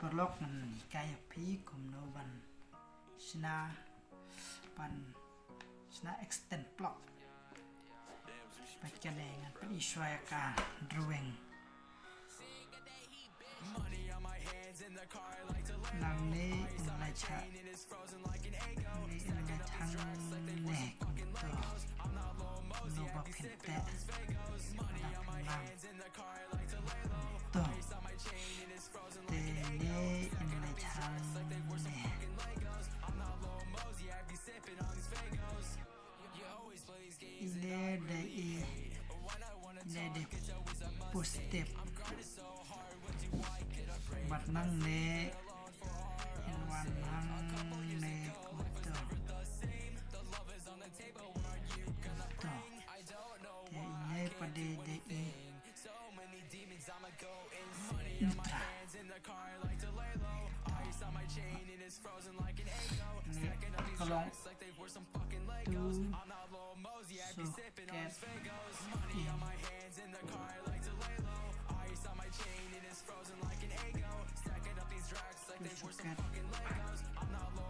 perlok nan kaya pi kumno ban sina extend block baca dengan peniswaya ka drawing nang ni inlai cha ni inlai thang ne kumto no ba phinte nang to te ni inlai thang ne ile de positive bat nang ne in wan nang ne kuto ne pade de nutra kalong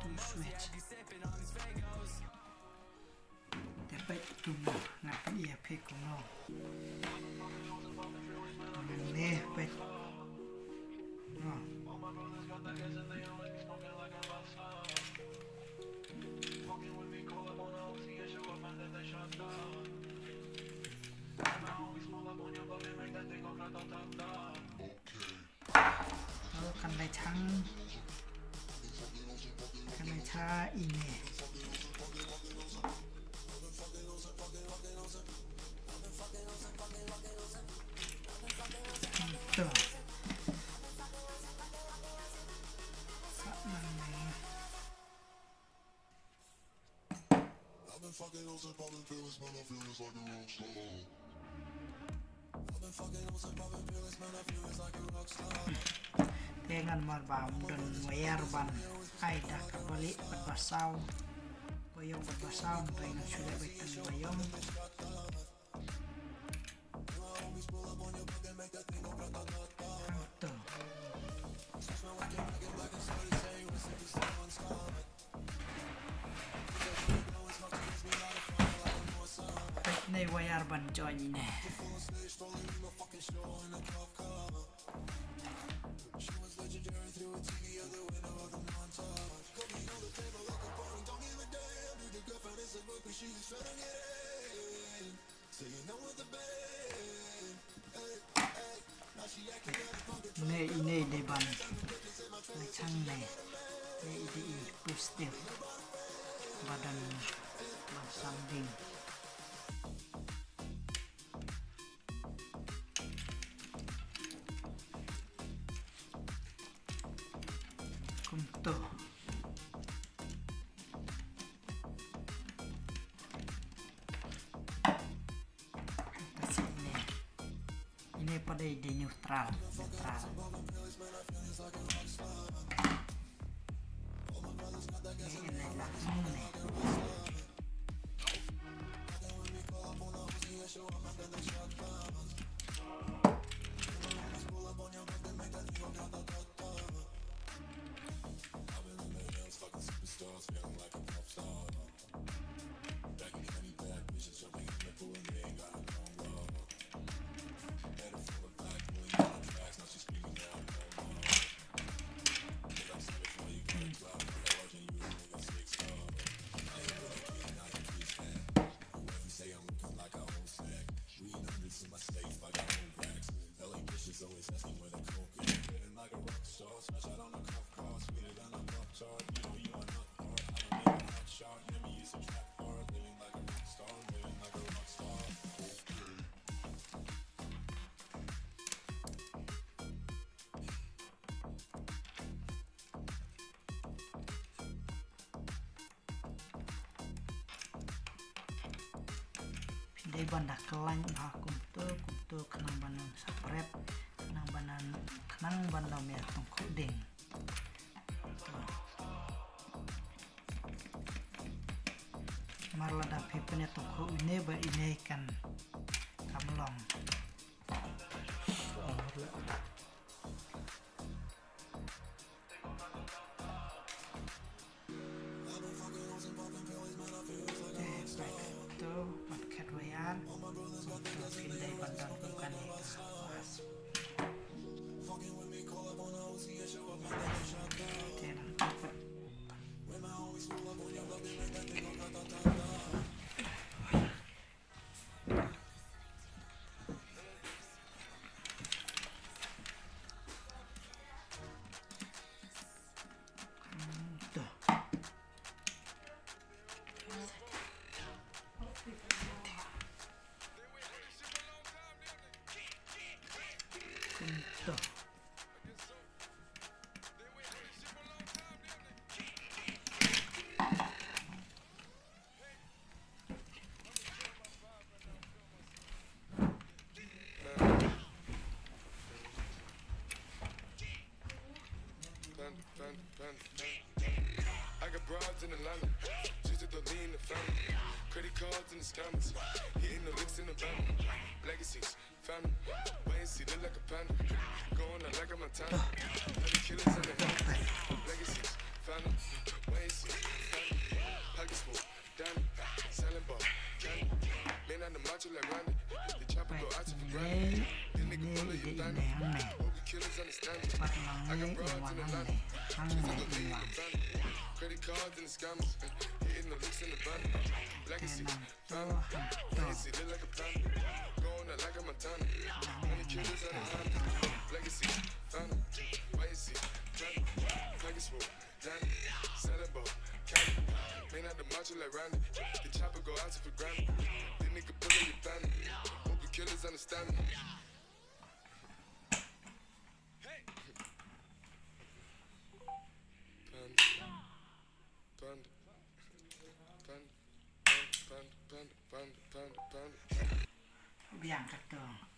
tu so get dapat tunggu nak ia pekuno ne pet kan lai cha ini tuh dengan marbam dan wayarban aida kembali berbasau boyong berbasau dengan sudah betul boyong tuh ini wayarban join ini ini deban lecang ne ini positif badan sanding kunto ini pada di neutral ini langsung nih Dai banda kelang kuntu kenang bandang sapret kenang bandang merah tong kuding marla da pepene tong ko ini ba ini kan kamlong dan bukan itu mas tuh tuh I got broads in Atlanta, just to the lean the family. Credit cards in the scammers, hitting the licks in the van. Legacies, family, wait and see, look like a panda. Going out like a Montana, honey killers in the hand. Legacies, family, wait and see, family. Pockets full, Danny, selling ball, candy. Man on the macho like Randy, the chopper go out to the granny. The nigga full of your dandy, hope you killers understand me. I got broads in Atlanta, just to the lean the family. Credit cards and the scammers, hitting the licks in the van. Legacy, family, legacy, look like a panda. Going out like a Montana, honey killers on the hand. Legacy, family, wait and see, family. Pockets full, Danny, selling ball, candy. Man out the macho like Randy, the chopper go out to for granted. The nigga pull in your family, hope the killers understand me. diangkat dong